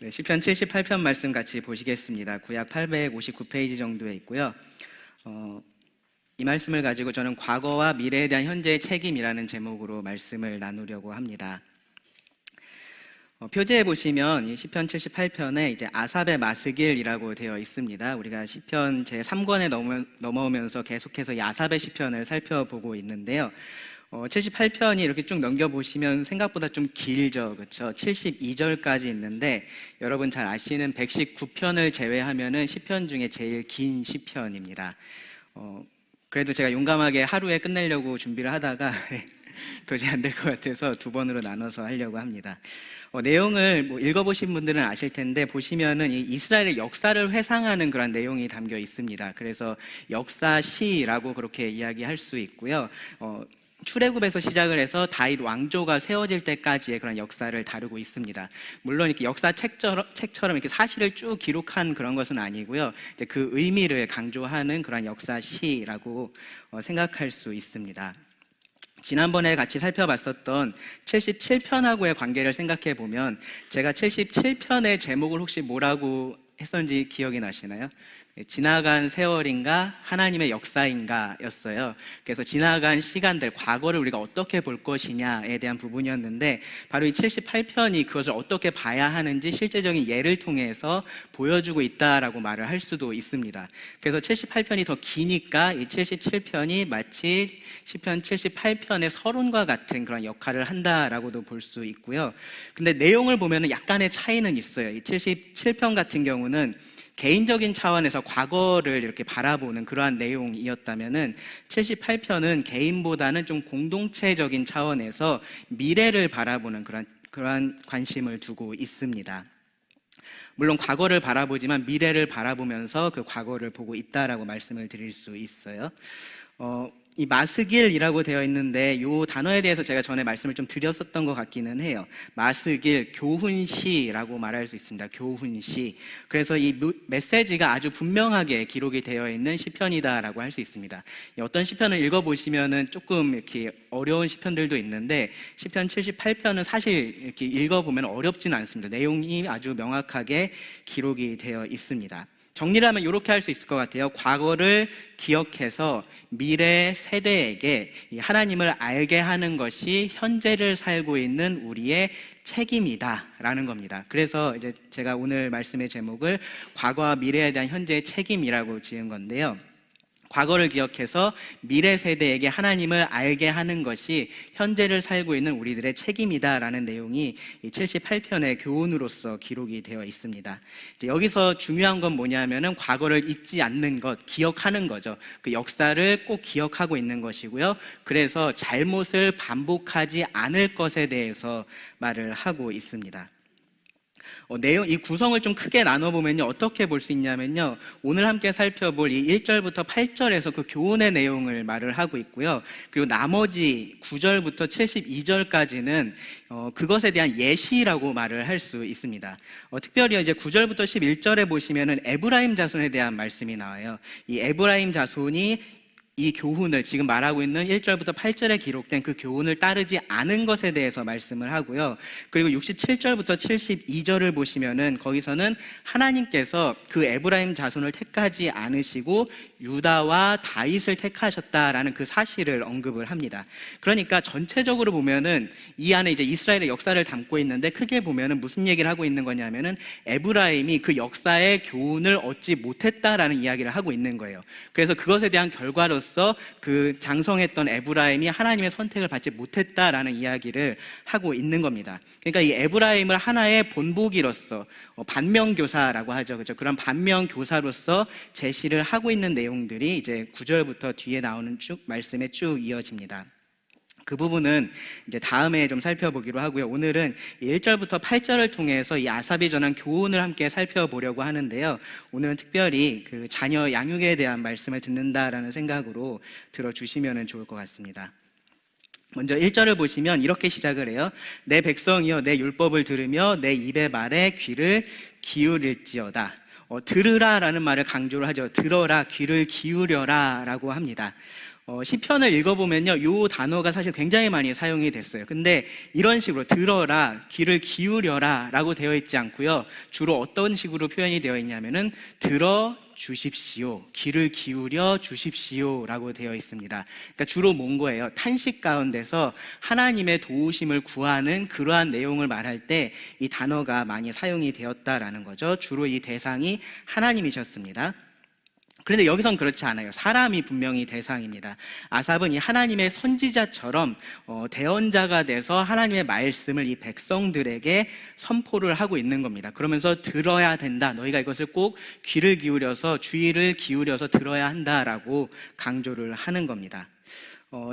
네, 시편 78편 말씀 같이 보시겠습니다. 구약 859페이지 정도에 있고요. 이 말씀을 가지고 저는 과거와 미래에 대한 현재의 책임이라는 제목으로 말씀을 나누려고 합니다. 표제에 보시면 이 시편 78편에 이제 아삽의 마스길이라고 되어 있습니다. 우리가 시편 제 3권에 넘어오면서 계속해서 이 아삽의 시편을 살펴보고 있는데요. 78편이 이렇게 쭉 넘겨보시면 생각보다 좀 길죠. 그렇죠? 72절까지 있는데 여러분 잘 아시는 119편을 제외하면은 시편 중에 제일 긴 시편입니다. 그래도 제가 용감하게 하루에 끝내려고 준비를 하다가 도저히 안 될 것 같아서 두 번으로 나눠서 하려고 합니다. 내용을 읽어보신 분들은 아실 텐데 보시면은 이 이스라엘의 역사를 회상하는 그런 내용이 담겨 있습니다. 그래서 역사시라고 그렇게 이야기할 수 있고요. 출애굽에서 시작을 해서 다윗 왕조가 세워질 때까지의 그런 역사를 다루고 있습니다. 물론 이렇게 역사 책처럼 이렇게 사실을 쭉 기록한 그런 것은 아니고요. 이제 그 의미를 강조하는 그런 역사시라고 생각할 수 있습니다. 지난번에 같이 살펴봤었던 77편하고의 관계를 생각해 보면 제가 77편의 제목을 혹시 뭐라고 했었는지 기억이 나시나요? 지나간 세월인가 하나님의 역사인가 였어요. 그래서 지나간 시간들, 과거를 우리가 어떻게 볼 것이냐에 대한 부분이었는데 바로 이 78편이 그것을 어떻게 봐야 하는지 실제적인 예를 통해서 보여주고 있다라고 말을 할 수도 있습니다. 그래서 78편이 더 기니까 이 77편이 마치 시편 78편의 서론과 같은 그런 역할을 한다라고도 볼 수 있고요. 근데 내용을 보면 약간의 차이는 있어요. 이 77편 같은 경우는 개인적인 차원에서 과거를 이렇게 바라보는 그러한 내용이었다면은 78편은 개인보다는 좀 공동체적인 차원에서 미래를 바라보는 그러한 관심을 두고 있습니다. 물론 과거를 바라보지만 미래를 바라보면서 그 과거를 보고 있다라고 말씀을 드릴 수 있어요. 이 마스길이라고 되어 있는데 이 단어에 대해서 제가 전에 말씀을 좀 드렸었던 것 같기는 해요. 마스길, 교훈시라고 말할 수 있습니다. 교훈시. 그래서 이 메시지가 아주 분명하게 기록이 되어 있는 시편이다라고 할 수 있습니다. 어떤 시편을 읽어보시면은 조금 이렇게 어려운 시편들도 있는데 시편 78편은 사실 이렇게 읽어보면 어렵지는 않습니다. 내용이 아주 명확하게 기록이 되어 있습니다. 정리를 하면 이렇게 할 수 있을 것 같아요. 과거를 기억해서 미래 세대에게 하나님을 알게 하는 것이 현재를 살고 있는 우리의 책임이다라는 겁니다. 그래서 이제 제가 오늘 말씀의 제목을 과거와 미래에 대한 현재의 책임이라고 지은 건데요. 과거를 기억해서 미래 세대에게 하나님을 알게 하는 것이 현재를 살고 있는 우리들의 책임이다라는 내용이 이 78편의 교훈으로서 기록이 되어 있습니다. 여기서 중요한 건 뭐냐면은 과거를 잊지 않는 것, 기억하는 거죠. 그 역사를 꼭 기억하고 있는 것이고요. 그래서 잘못을 반복하지 않을 것에 대해서 말을 하고 있습니다. 내용, 이 구성을 좀 크게 나눠보면요, 어떻게 볼 수 있냐면요, 오늘 함께 살펴볼 이 1절부터 8절에서 그 교훈의 내용을 말을 하고 있고요. 그리고 나머지 9절부터 72절까지는 그것에 대한 예시라고 말을 할 수 있습니다. 특별히 이제 9절부터 11절에 보시면은 에브라임 자손에 대한 말씀이 나와요. 이 에브라임 자손이 이 교훈을 지금 말하고 있는 1절부터 8절에 기록된 그 교훈을 따르지 않은 것에 대해서 말씀을 하고요. 그리고 67절부터 72절을 보시면은 거기서는 하나님께서 그 에브라임 자손을 택하지 않으시고 유다와 다윗을 택하셨다라는 그 사실을 언급을 합니다. 그러니까 전체적으로 보면은 이 안에 이제 이스라엘의 역사를 담고 있는데 크게 보면은 무슨 얘기를 하고 있는 거냐면은 에브라임이 그 역사의 교훈을 얻지 못했다라는 이야기를 하고 있는 거예요. 그래서 그것에 대한 결과로 그 장성했던 에브라임이 하나님의 선택을 받지 못했다라는 이야기를 하고 있는 겁니다. 그러니까 이 에브라임을 하나의 본보기로서 반면교사라고 하죠. 그렇죠? 그런 반면교사로서 제시를 하고 있는 내용들이 이제 9절부터 뒤에 나오는 말씀에 쭉 이어집니다. 그 부분은 이제 다음에 좀 살펴보기로 하고요. 오늘은 1절부터 8절을 통해서 이 아삽이 전한 교훈을 함께 살펴보려고 하는데요. 오늘은 특별히 그 자녀 양육에 대한 말씀을 듣는다라는 생각으로 들어주시면 좋을 것 같습니다. 먼저 1절을 보시면 이렇게 시작을 해요. 내 백성이여 내 율법을 들으며 내 입의 말에 귀를 기울일지어다. 들으라라는 말을 강조를 하죠. 들어라, 귀를 기울여라 라고 합니다. 시편을 읽어보면요, 이 단어가 사실 굉장히 많이 사용이 됐어요. 근데 이런 식으로 들어라, 귀를 기울여라 라고 되어 있지 않고요, 주로 어떤 식으로 표현이 되어 있냐면은 들어 주십시오, 귀를 기울여 주십시오 라고 되어 있습니다. 그러니까 주로 뭔 거예요? 탄식 가운데서 하나님의 도우심을 구하는 그러한 내용을 말할 때 이 단어가 많이 사용이 되었다라는 거죠. 주로 이 대상이 하나님이셨습니다. 그런데 여기선 그렇지 않아요. 사람이 분명히 대상입니다. 아삽은 이 하나님의 선지자처럼 대언자가 돼서 하나님의 말씀을 이 백성들에게 선포를 하고 있는 겁니다. 그러면서 들어야 된다, 너희가 이것을 꼭 귀를 기울여서 주의를 기울여서 들어야 한다라고 강조를 하는 겁니다.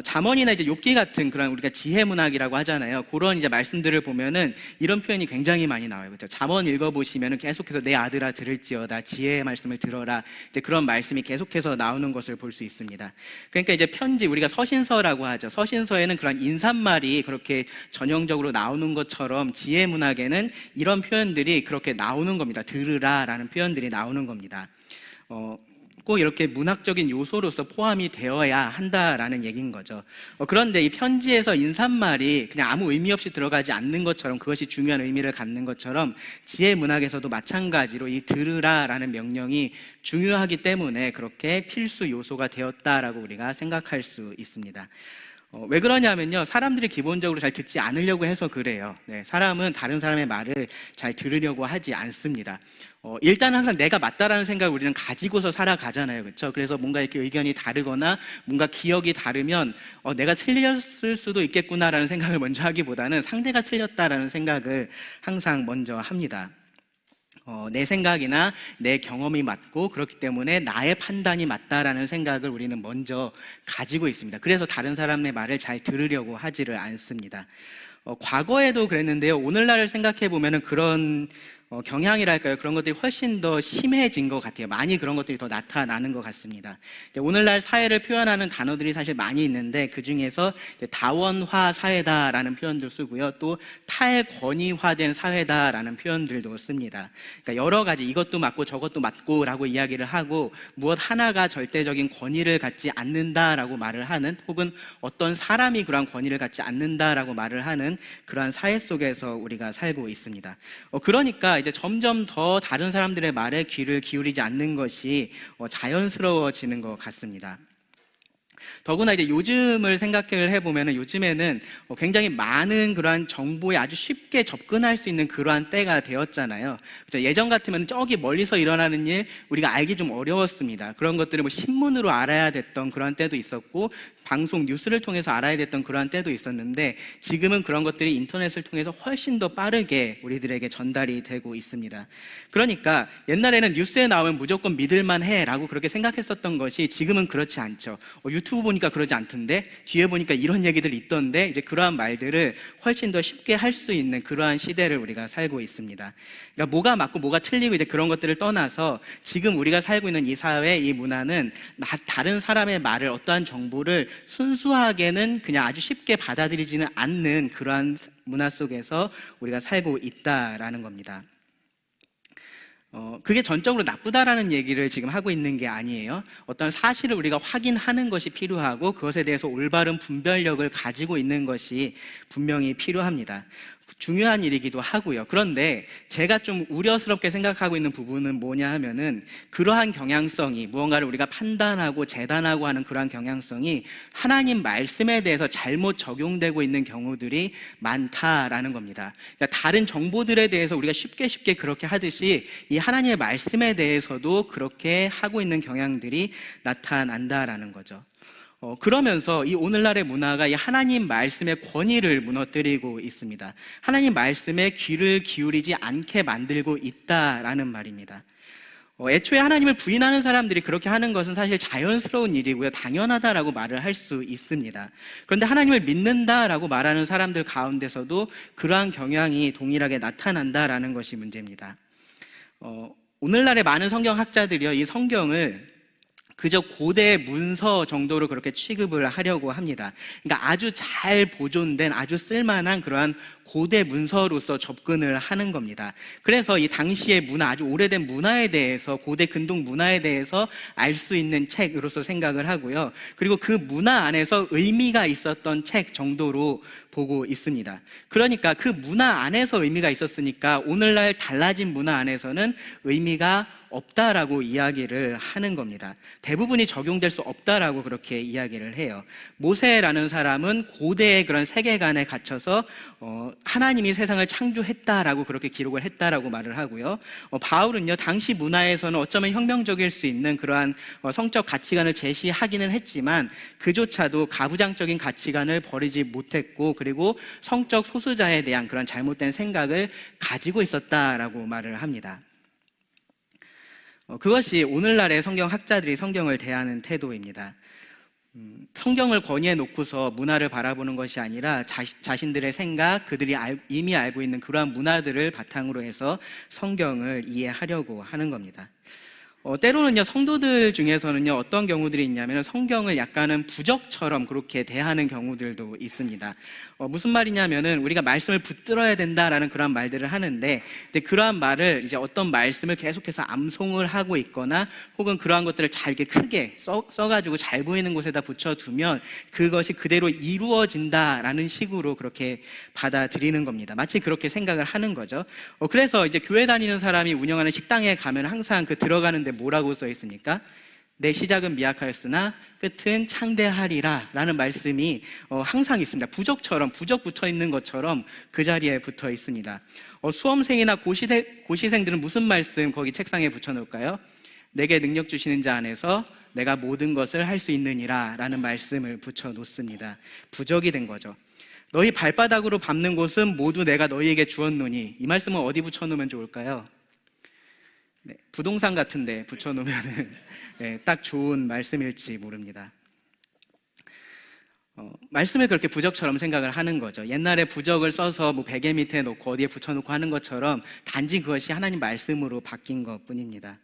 잠언이나 이제 욥기 같은 그런 우리가 지혜 문학이라고 하잖아요. 그런 이제 말씀들을 보면은 이런 표현이 굉장히 많이 나와요. 그렇죠? 잠언 읽어보시면은 계속해서 내 아들아 들을지어다, 지혜의 말씀을 들어라, 이제 그런 말씀이 계속해서 나오는 것을 볼 수 있습니다. 그러니까 이제 편지, 우리가 서신서라고 하죠. 서신서에는 그런 인사말이 그렇게 전형적으로 나오는 것처럼 지혜 문학에는 이런 표현들이 그렇게 나오는 겁니다. 들으라라는 표현들이 나오는 겁니다. 꼭 이렇게 문학적인 요소로서 포함이 되어야 한다라는 얘기인 거죠. 그런데 이 편지에서 인사말이 그냥 아무 의미 없이 들어가지 않는 것처럼, 그것이 중요한 의미를 갖는 것처럼 지혜 문학에서도 마찬가지로 이 들으라라는 명령이 중요하기 때문에 그렇게 필수 요소가 되었다라고 우리가 생각할 수 있습니다. 왜 그러냐면요, 사람들이 기본적으로 잘 듣지 않으려고 해서 그래요. 네, 사람은 다른 사람의 말을 잘 들으려고 하지 않습니다. 일단 항상 내가 맞다라는 생각을 우리는 가지고서 살아가잖아요. 그렇죠? 그래서 뭔가 이렇게 의견이 다르거나 뭔가 기억이 다르면 내가 틀렸을 수도 있겠구나라는 생각을 먼저 하기보다는 상대가 틀렸다라는 생각을 항상 먼저 합니다. 내 생각이나 내 경험이 맞고, 그렇기 때문에 나의 판단이 맞다라는 생각을 우리는 먼저 가지고 있습니다. 그래서 다른 사람의 말을 잘 들으려고 하지를 않습니다. 과거에도 그랬는데요, 오늘날을 생각해 보면은 그런 경향이랄까요, 그런 것들이 훨씬 더 심해진 것 같아요. 많이 그런 것들이 더 나타나는 것 같습니다. 오늘날 사회를 표현하는 단어들이 사실 많이 있는데, 그 중에서 다원화 사회다라는 표현도 쓰고요, 또 탈권위화된 사회다라는 표현들도 씁니다. 그러니까 여러 가지, 이것도 맞고 저것도 맞고 라고 이야기를 하고, 무엇 하나가 절대적인 권위를 갖지 않는다라고 말을 하는, 혹은 어떤 사람이 그러한 권위를 갖지 않는다라고 말을 하는 그러한 사회 속에서 우리가 살고 있습니다. 그러니까 이제 점점 더 다른 사람들의 말에 귀를 기울이지 않는 것이 자연스러워지는 것 같습니다. 더구나 이제 요즘을 생각을 해보면 요즘에는 굉장히 많은 그러한 정보에 아주 쉽게 접근할 수 있는 그러한 때가 되었잖아요. 그렇죠? 예전 같으면 저기 멀리서 일어나는 일 우리가 알기 좀 어려웠습니다. 그런 것들을 뭐 신문으로 알아야 됐던 그런 때도 있었고, 방송 뉴스를 통해서 알아야 됐던 그러한 때도 있었는데, 지금은 그런 것들이 인터넷을 통해서 훨씬 더 빠르게 우리들에게 전달이 되고 있습니다. 그러니까 옛날에는 뉴스에 나오면 무조건 믿을만 해라고 그렇게 생각했었던 것이 지금은 그렇지 않죠. 유튜브 보니까 그러지 않던데, 뒤에 보니까 이런 얘기들 있던데, 이제 그러한 말들을 훨씬 더 쉽게 할 수 있는 그러한 시대를 우리가 살고 있습니다. 그러니까 뭐가 맞고 뭐가 틀리고 이제 그런 것들을 떠나서 지금 우리가 살고 있는 이 사회, 이 문화는 다른 사람의 말을, 어떠한 정보를 순수하게는 그냥 아주 쉽게 받아들이지는 않는 그러한 문화 속에서 우리가 살고 있다라는 겁니다. 그게 전적으로 나쁘다라는 얘기를 지금 하고 있는 게 아니에요. 어떤 사실을 우리가 확인하는 것이 필요하고, 그것에 대해서 올바른 분별력을 가지고 있는 것이 분명히 필요합니다. 중요한 일이기도 하고요. 그런데 제가 좀 우려스럽게 생각하고 있는 부분은 뭐냐 하면은, 그러한 경향성이, 무언가를 우리가 판단하고 재단하고 하는 그러한 경향성이 하나님 말씀에 대해서 잘못 적용되고 있는 경우들이 많다라는 겁니다. 그러니까 다른 정보들에 대해서 우리가 쉽게 그렇게 하듯이 이 하나님의 말씀에 대해서도 그렇게 하고 있는 경향들이 나타난다라는 거죠. 그러면서 이 오늘날의 문화가 이 하나님 말씀의 권위를 무너뜨리고 있습니다. 하나님 말씀에 귀를 기울이지 않게 만들고 있다라는 말입니다. 애초에 하나님을 부인하는 사람들이 그렇게 하는 것은 사실 자연스러운 일이고요, 당연하다라고 말을 할 수 있습니다. 그런데 하나님을 믿는다라고 말하는 사람들 가운데서도 그러한 경향이 동일하게 나타난다라는 것이 문제입니다. 오늘날의 많은 성경학자들이요, 이 성경을 그저 고대 문서 정도로 그렇게 취급을 하려고 합니다. 그러니까 아주 잘 보존된 아주 쓸만한 그러한 고대 문서로서 접근을 하는 겁니다. 그래서 이 당시의 문화, 아주 오래된 문화에 대해서, 고대 근동 문화에 대해서 알 수 있는 책으로서 생각을 하고요. 그리고 그 문화 안에서 의미가 있었던 책 정도로 보고 있습니다. 그러니까 그 문화 안에서 의미가 있었으니까 오늘날 달라진 문화 안에서는 의미가 없다라고 이야기를 하는 겁니다. 대부분이 적용될 수 없다라고 그렇게 이야기를 해요. 모세라는 사람은 고대의 그런 세계관에 갇혀서 하나님이 세상을 창조했다라고 그렇게 기록을 했다라고 말을 하고요. 바울은요, 당시 문화에서는 어쩌면 혁명적일 수 있는 그러한 성적 가치관을 제시하기는 했지만 그조차도 가부장적인 가치관을 버리지 못했고, 그리고 성적 소수자에 대한 그런 잘못된 생각을 가지고 있었다라고 말을 합니다. 그것이 오늘날의 성경학자들이 성경을 대하는 태도입니다. 성경을 권위해 놓고서 문화를 바라보는 것이 아니라 자신들의 생각, 그들이 이미 알고 있는 그러한 문화들을 바탕으로 해서 성경을 이해하려고 하는 겁니다. 때로는요, 성도들 중에서는요, 어떤 경우들이 있냐면 성경을 약간은 부적처럼 그렇게 대하는 경우들도 있습니다. 무슨 말이냐면은 우리가 말씀을 붙들어야 된다라는 그런 말들을 하는데, 근데 그러한 말을 이제 어떤 말씀을 계속해서 암송을 하고 있거나 혹은 그러한 것들을 잘 이렇게 크게 써가지고 잘 보이는 곳에다 붙여두면 그것이 그대로 이루어진다라는 식으로 그렇게 받아들이는 겁니다. 마치 그렇게 생각을 하는 거죠. 그래서 이제 교회 다니는 사람이 운영하는 식당에 가면 항상 그 들어가는데 뭐라고 써 있습니까? 내 시작은 미약하였으나 끝은 창대하리라 라는 말씀이 항상 있습니다. 부적 붙어 있는 것처럼 그 자리에 붙어 있습니다. 수험생이나 고시생들은 무슨 말씀 거기 책상에 붙여 놓을까요? 내게 능력 주시는 자 안에서 내가 모든 것을 할 수 있느니라 라는 말씀을 붙여 놓습니다. 부적이 된 거죠. 너희 발바닥으로 밟는 곳은 모두 내가 너희에게 주었노니, 이 말씀은 어디 붙여 놓으면 좋을까요? 네, 부동산 같은 데 붙여놓으면 딱 좋은 말씀일지 모릅니다. 말씀을 그렇게 부적처럼 생각을 하는 거죠. 옛날에 부적을 써서 뭐 베개 밑에 놓고 어디에 붙여놓고 하는 것처럼 단지 그것이 하나님 말씀으로 바뀐 것 뿐입니다.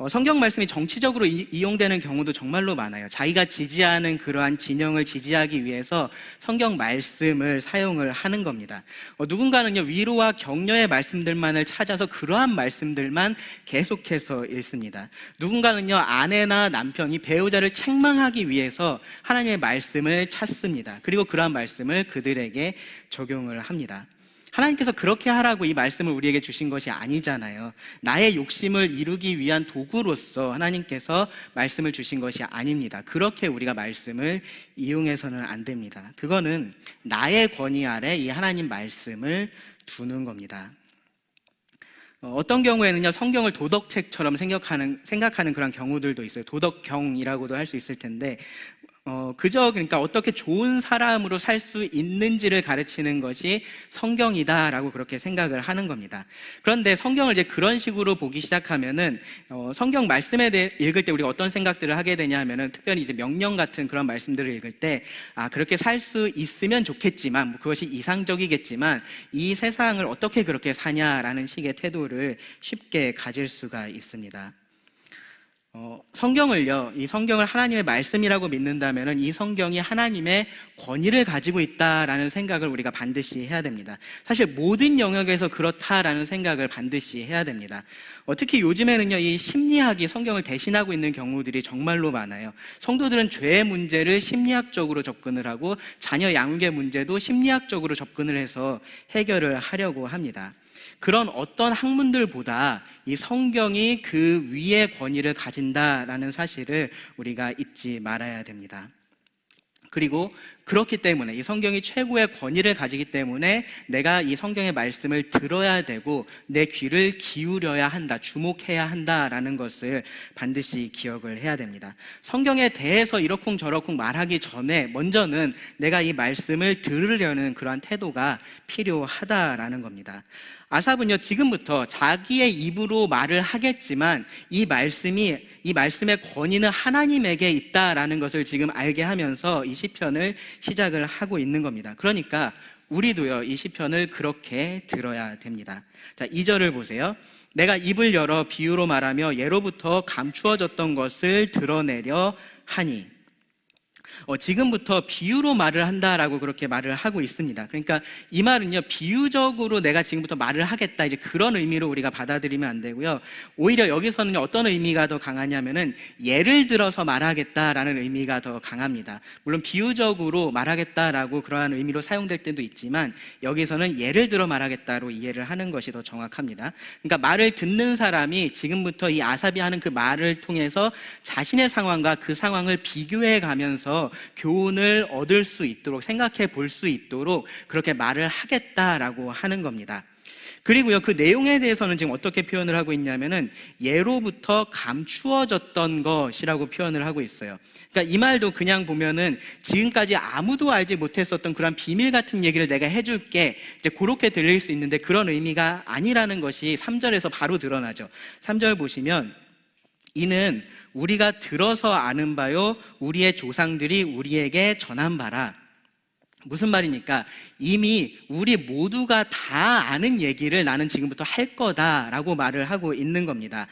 성경 말씀이 정치적으로 이용되는 경우도 정말로 많아요. 자기가 지지하는 그러한 진영을 지지하기 위해서 성경 말씀을 사용을 하는 겁니다. 누군가는요, 위로와 격려의 말씀들만을 찾아서 그러한 말씀들만 계속해서 읽습니다. 누군가는요, 아내나 남편이 배우자를 책망하기 위해서 하나님의 말씀을 찾습니다. 그리고 그러한 말씀을 그들에게 적용을 합니다. 하나님께서 그렇게 하라고 이 말씀을 우리에게 주신 것이 아니잖아요. 나의 욕심을 이루기 위한 도구로서 하나님께서 말씀을 주신 것이 아닙니다. 그렇게 우리가 말씀을 이용해서는 안 됩니다. 그거는 나의 권위 아래 이 하나님 말씀을 두는 겁니다. 어떤 경우에는요, 성경을 도덕책처럼 생각하는 그런 경우들도 있어요. 도덕경이라고도 할 수 있을 텐데, 그러니까 어떻게 좋은 사람으로 살 수 있는지를 가르치는 것이 성경이다라고 그렇게 생각을 하는 겁니다. 그런데 성경을 이제 그런 식으로 보기 시작하면은, 성경 말씀에 대해 읽을 때 우리가 어떤 생각들을 하게 되냐 하면은, 특별히 이제 명령 같은 그런 말씀들을 읽을 때, 그렇게 살 수 있으면 좋겠지만, 그것이 이상적이겠지만, 이 세상을 어떻게 그렇게 사냐라는 식의 태도를 쉽게 가질 수가 있습니다. 이 성경을 하나님의 말씀이라고 믿는다면 이 성경이 하나님의 권위를 가지고 있다라는 생각을 우리가 반드시 해야 됩니다. 사실 모든 영역에서 그렇다라는 생각을 반드시 해야 됩니다. 특히 요즘에는요, 이 심리학이 성경을 대신하고 있는 경우들이 정말로 많아요. 성도들은 죄의 문제를 심리학적으로 접근을 하고 자녀 양육의 문제도 심리학적으로 접근을 해서 해결을 하려고 합니다. 그런 어떤 학문들보다 이 성경이 그 위의 권위를 가진다라는 사실을 우리가 잊지 말아야 됩니다. 그리고 그렇기 때문에 이 성경이 최고의 권위를 가지기 때문에 내가 이 성경의 말씀을 들어야 되고 내 귀를 기울여야 한다, 주목해야 한다라는 것을 반드시 기억을 해야 됩니다. 성경에 대해서 이러쿵저러쿵 말하기 전에 먼저는 내가 이 말씀을 들으려는 그러한 태도가 필요하다라는 겁니다. 아삽은요, 지금부터 자기의 입으로 말을 하겠지만 이 말씀의 권위는 하나님에게 있다라는 것을 지금 알게 하면서 이 시편을 시작을 하고 있는 겁니다. 그러니까 우리도요, 이 시편을 그렇게 들어야 됩니다. 자, 2절을 보세요. 내가 입을 열어 비유로 말하며 예로부터 감추어졌던 것을 드러내려 하니. 지금부터 비유로 말을 한다라고 그렇게 말을 하고 있습니다. 그러니까 이 말은요, 비유적으로 내가 지금부터 말을 하겠다, 이제 그런 의미로 우리가 받아들이면 안 되고요. 오히려 여기서는 어떤 의미가 더 강하냐면은 예를 들어서 말하겠다라는 의미가 더 강합니다. 물론 비유적으로 말하겠다라고 그러한 의미로 사용될 때도 있지만 여기서는 예를 들어 말하겠다로 이해를 하는 것이 더 정확합니다. 그러니까 말을 듣는 사람이 지금부터 이 아삽이 하는 그 말을 통해서 자신의 상황과 그 상황을 비교해 가면서 교훈을 얻을 수 있도록, 생각해 볼 수 있도록 그렇게 말을 하겠다라고 하는 겁니다. 그리고요, 그 내용에 대해서는 지금 어떻게 표현을 하고 있냐면은 예로부터 감추어졌던 것이라고 표현을 하고 있어요. 그러니까 이 말도 그냥 보면은 지금까지 아무도 알지 못했었던 그런 비밀 같은 얘기를 내가 해줄게, 이제 그렇게 들릴 수 있는데 그런 의미가 아니라는 것이 3절에서 바로 드러나죠. 3절 보시면 이는 우리가 들어서 아는 바요 우리의 조상들이 우리에게 전한 바라. 무슨 말입니까? 이미 우리 모두가 다 아는 얘기를 나는 지금부터 할 거다라고 말을 하고 있는 겁니다.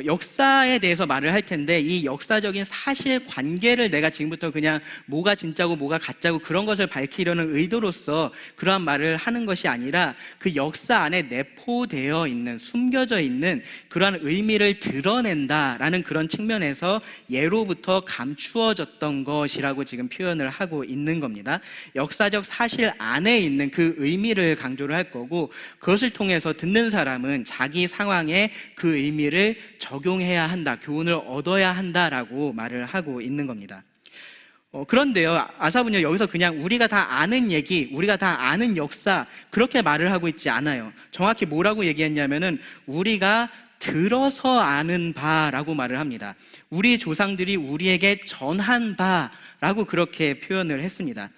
역사에 대해서 말을 할 텐데 이 역사적인 사실관계를 내가 지금부터 그냥 뭐가 진짜고 뭐가 가짜고 그런 것을 밝히려는 의도로서 그러한 말을 하는 것이 아니라 그 역사 안에 내포되어 있는, 숨겨져 있는 그러한 의미를 드러낸다라는 그런 측면에서 예로부터 감추어졌던 것이라고 지금 표현을 하고 있는 겁니다. 역사적 사실 안에 있는 그 의미를 강조를 할 거고, 그것을 통해서 듣는 사람은 자기 상황에 그 의미를 적용해야 한다, 교훈을 얻어야 한다라고 말을 하고 있는 겁니다. 그런데요, 아삽은요, 여기서 그냥 우리가 다 아는 얘기, 우리가 다 아는 역사, 그렇게 말을 하고 있지 않아요. 정확히 뭐라고 얘기했냐면은 우리가 들어서 아는 바라고 말을 합니다. 우리 조상들이 우리에게 전한 바라고 그렇게 표현을 했습니다.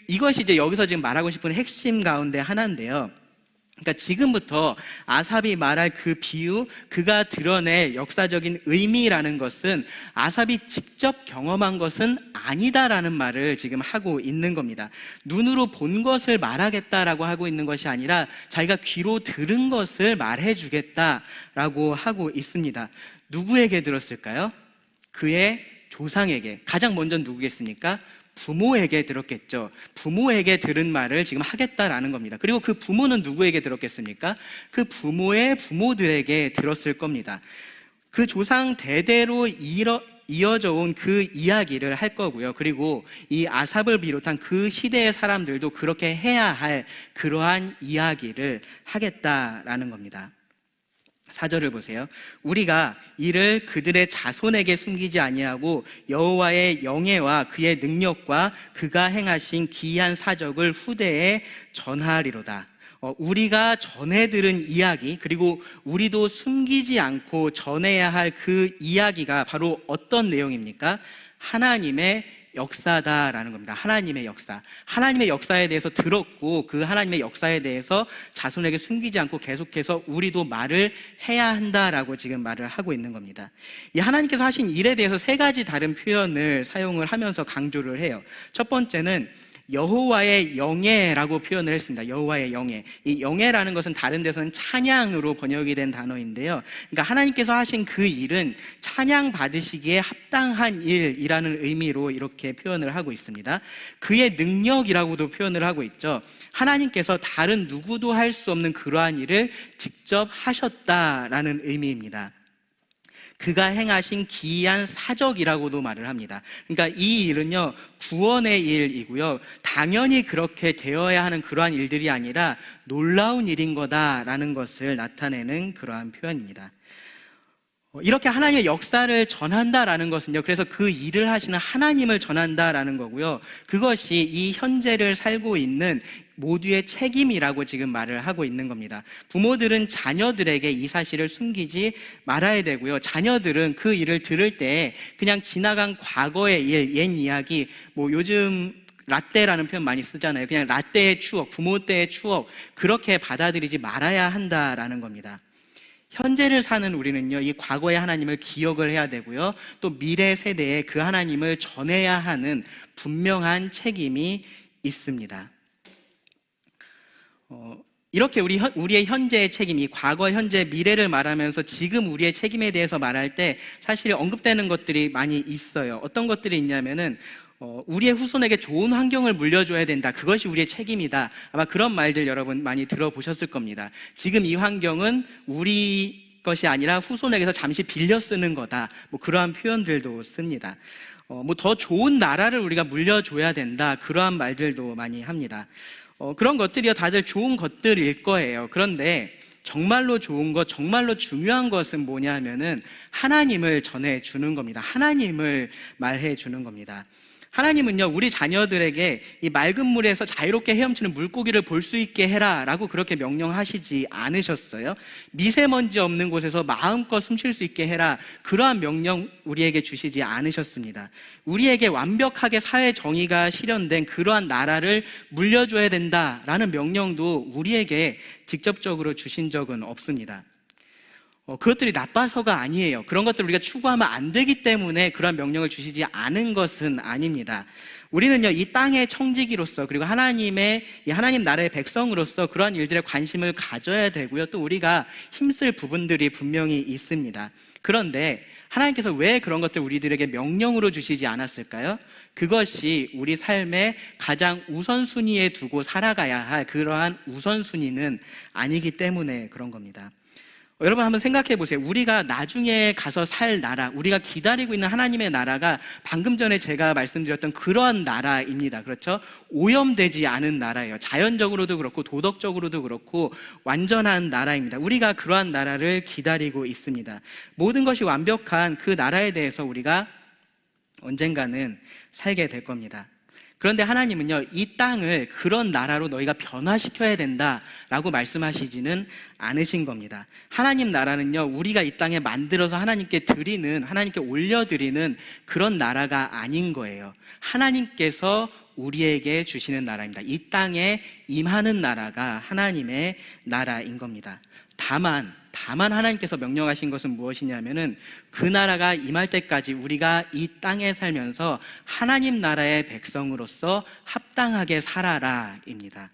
이것이 이제 여기서 지금 말하고 싶은 핵심 가운데 하나인데요. 그러니까 지금부터 아삽이 말할 그 비유, 그가 드러낼 역사적인 의미라는 것은 아삽이 직접 경험한 것은 아니다라는 말을 지금 하고 있는 겁니다. 눈으로 본 것을 말하겠다라고 하고 있는 것이 아니라 자기가 귀로 들은 것을 말해주겠다라고 하고 있습니다. 누구에게 들었을까요? 그의 조상에게. 가장 먼저 누구겠습니까? 부모에게 들었겠죠. 부모에게 들은 말을 지금 하겠다라는 겁니다. 그리고 그 부모는 누구에게 들었겠습니까? 그 부모의 부모들에게 들었을 겁니다. 그 조상 대대로 이어져 온 그 이야기를 할 거고요. 그리고 이 아삽을 비롯한 그 시대의 사람들도 그렇게 해야 할 그러한 이야기를 하겠다라는 겁니다. 4절을 보세요. 우리가 이를 그들의 자손에게 숨기지 아니하고 여호와의 영예와 그의 능력과 그가 행하신 기이한 사적을 후대에 전하리로다. 우리가 전해 들은 이야기, 그리고 우리도 숨기지 않고 전해야 할 그 이야기가 바로 어떤 내용입니까? 하나님의 역사다라는 겁니다. 하나님의 역사. 하나님의 역사에 대해서 들었고 그 하나님의 역사에 대해서 자손에게 숨기지 않고 계속해서 우리도 말을 해야 한다라고 지금 말을 하고 있는 겁니다. 이 하나님께서 하신 일에 대해서 세 가지 다른 표현을 사용을 하면서 강조를 해요. 첫 번째는 여호와의 영예라고 표현을 했습니다. 여호와의 영예. 이 영예라는 것은 다른 데서는 찬양으로 번역이 된 단어인데요. 그러니까 하나님께서 하신 그 일은 찬양 받으시기에 합당한 일이라는 의미로 이렇게 표현을 하고 있습니다. 그의 능력이라고도 표현을 하고 있죠. 하나님께서 다른 누구도 할 수 없는 그러한 일을 직접 하셨다라는 의미입니다. 그가 행하신 기이한 사적이라고도 말을 합니다. 그러니까 이 일은요, 구원의 일이고요, 당연히 그렇게 되어야 하는 그러한 일들이 아니라 놀라운 일인 거다라는 것을 나타내는 그러한 표현입니다. 이렇게 하나님의 역사를 전한다라는 것은요, 그래서 그 일을 하시는 하나님을 전한다라는 거고요, 그것이 이 현재를 살고 있는 모두의 책임이라고 지금 말을 하고 있는 겁니다. 부모들은 자녀들에게 이 사실을 숨기지 말아야 되고요, 자녀들은 그 일을 들을 때 그냥 지나간 과거의 일, 옛 이야기, 요즘 라떼라는 표현 많이 쓰잖아요. 그냥 라떼의 추억, 부모 때의 추억, 그렇게 받아들이지 말아야 한다라는 겁니다. 현재를 사는 우리는요, 이 과거의 하나님을 기억을 해야 되고요, 또 미래 세대에 그 하나님을 전해야 하는 분명한 책임이 있습니다. 이렇게 우리의 현재의 책임, 이 과거, 현재, 미래를 말하면서 지금 우리의 책임에 대해서 말할 때 사실 언급되는 것들이 많이 있어요. 어떤 것들이 있냐면은 우리의 후손에게 좋은 환경을 물려줘야 된다. 그것이 우리의 책임이다. 아마 그런 말들 여러분 많이 들어보셨을 겁니다. 지금 이 환경은 우리 것이 아니라 후손에게서 잠시 빌려 쓰는 거다. 뭐 그러한 표현들도 씁니다. 뭐 더 좋은 나라를 우리가 물려줘야 된다. 그러한 말들도 많이 합니다. 그런 것들이요 다들 좋은 것들일 거예요. 그런데 정말로 좋은 것, 정말로 중요한 것은 뭐냐 하면은 하나님을 전해주는 겁니다. 하나님을 말해주는 겁니다. 하나님은요 우리 자녀들에게 이 맑은 물에서 자유롭게 헤엄치는 물고기를 볼 수 있게 해라 라고 그렇게 명령하시지 않으셨어요. 미세먼지 없는 곳에서 마음껏 숨 쉴 수 있게 해라, 그러한 명령 우리에게 주시지 않으셨습니다. 우리에게 완벽하게 사회 정의가 실현된 그러한 나라를 물려줘야 된다라는 명령도 우리에게 직접적으로 주신 적은 없습니다. 그것들이 나빠서가 아니에요. 그런 것들을 우리가 추구하면 안 되기 때문에 그런 명령을 주시지 않은 것은 아닙니다. 우리는요 이 땅의 청지기로서, 그리고 하나님 나라의 백성으로서 그러한 일들에 관심을 가져야 되고요, 또 우리가 힘쓸 부분들이 분명히 있습니다. 그런데 하나님께서 왜 그런 것들 우리들에게 명령으로 주시지 않았을까요? 그것이 우리 삶의 가장 우선순위에 두고 살아가야 할 그러한 우선순위는 아니기 때문에 그런 겁니다. 여러분 한번 생각해 보세요. 우리가 나중에 가서 살 나라, 우리가 기다리고 있는 하나님의 나라가 방금 전에 제가 말씀드렸던 그러한 나라입니다. 그렇죠? 오염되지 않은 나라예요. 자연적으로도 그렇고 도덕적으로도 그렇고 완전한 나라입니다. 우리가 그러한 나라를 기다리고 있습니다. 모든 것이 완벽한 그 나라에 대해서 우리가 언젠가는 살게 될 겁니다. 그런데 하나님은요 이 땅을 그런 나라로 너희가 변화시켜야 된다라고 말씀하시지는 않으신 겁니다. 하나님 나라는요 우리가 이 땅에 만들어서 하나님께 올려드리는 그런 나라가 아닌 거예요. 하나님께서 우리에게 주시는 나라입니다. 이 땅에 임하는 나라가 하나님의 나라인 겁니다. 다만 하나님께서 명령하신 것은 무엇이냐면은 그 나라가 임할 때까지 우리가 이 땅에 살면서 하나님 나라의 백성으로서 합당하게 살아라입니다.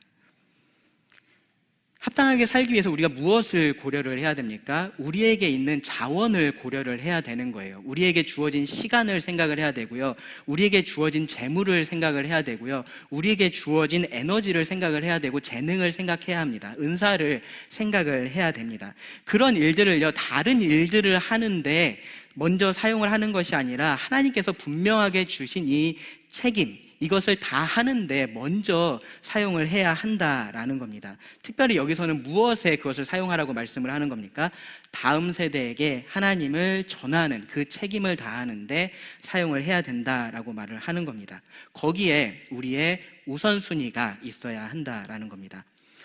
합당하게 살기 위해서 우리가 무엇을 고려를 해야 됩니까? 우리에게 있는 자원을 고려를 해야 되는 거예요. 우리에게 주어진 시간을 생각을 해야 되고요, 우리에게 주어진 재물을 생각을 해야 되고요, 우리에게 주어진 에너지를 생각을 해야 되고, 재능을 생각해야 합니다. 은사를 생각을 해야 됩니다. 그런 일들을요 다른 일들을 하는데 먼저 사용을 하는 것이 아니라 하나님께서 분명하게 주신 이 책임, 이것을 다 하는데 먼저 사용을 해야 한다라는 겁니다. 특별히 여기서는 무엇에 그것을 사용하라고 말씀을 하는 겁니까? 다음 세대에게 하나님을 전하는 그 책임을 다하는데 사용을 해야 된다라고 말을 하는 겁니다. 거기에 우리의 우선순위가 있어야 한다라는 겁니다.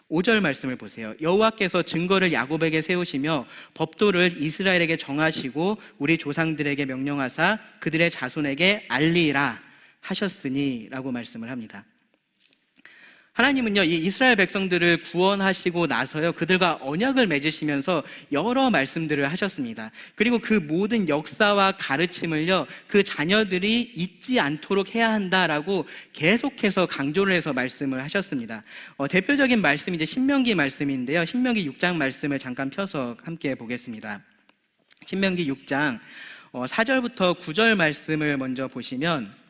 5절 말씀을 보세요. 여호와께서 증거를 야곱에게 세우시며 법도를 이스라엘에게 정하시고 우리 조상들에게 명령하사 그들의 자손에게 알리라 하셨으니 라고 말씀을 합니다. 하나님은요 이 이스라엘 백성들을 구원하시고 나서요 그들과 언약을 맺으시면서 여러 말씀들을 하셨습니다. 그리고 그 모든 역사와 가르침을요 그 자녀들이 잊지 않도록 해야 한다라고 계속해서 강조를 해서 말씀을 하셨습니다. 대표적인 말씀이 이제 신명기 말씀인데요, 신명기 6장 말씀을 잠깐 펴서 함께 보겠습니다. 신명기 6장 4절부터 9절 말씀을 먼저 보시면,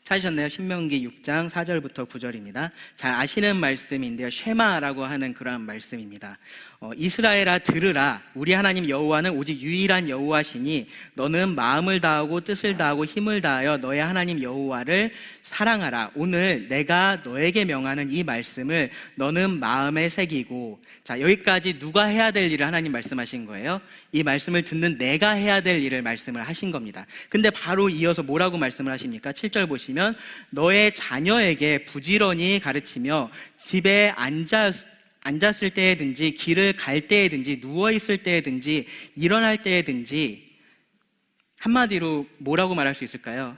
찾으셨나요? 신명기 6장 4절부터 9절입니다. 잘 아시는 말씀인데요, 쉐마라고 하는 그러한 말씀입니다. 이스라엘아 들으라, 우리 하나님 여호와는 오직 유일한 여호와시니 너는 마음을 다하고 뜻을 다하고 힘을 다하여 너의 하나님 여호와를 사랑하라. 오늘 내가 너에게 명하는 이 말씀을 너는 마음에 새기고. 자, 여기까지 누가 해야 될 일을 하나님 말씀하신 거예요. 이 말씀을 듣는 내가 해야 될 일을 말씀을 하신 겁니다. 근데 바로 이어서 뭐라고 말씀을 하십니까? 7절 보시면 너의 자녀에게 부지런히 가르치며 집에 앉았을 때에든지 길을 갈 때에든지 누워있을 때에든지 일어날 때에든지, 한마디로 뭐라고 말할 수 있을까요?